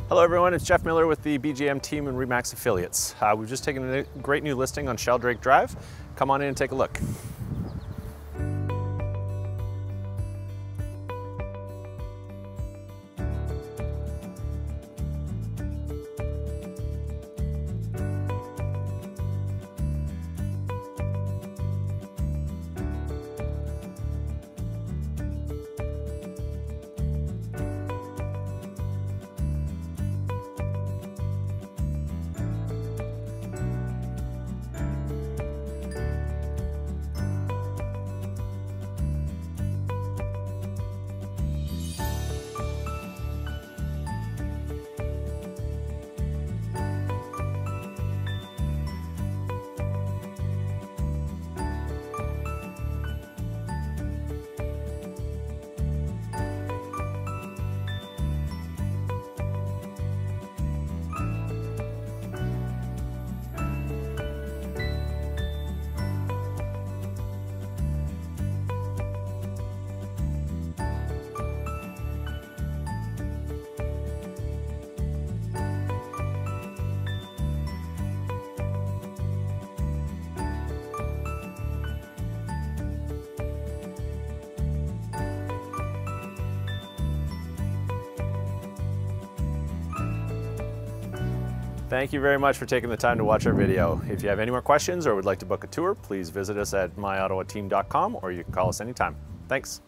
Hello everyone, it's Jeff Miller with the BGM team and RE/MAX affiliates. We've just taken a great new listing on Sheldrake Drive. Come on in and take a look. Thank you very much for taking the time to watch our video. If you have any more questions or would like to book a tour, please visit us at myottawateam.com or you can call us anytime. Thanks.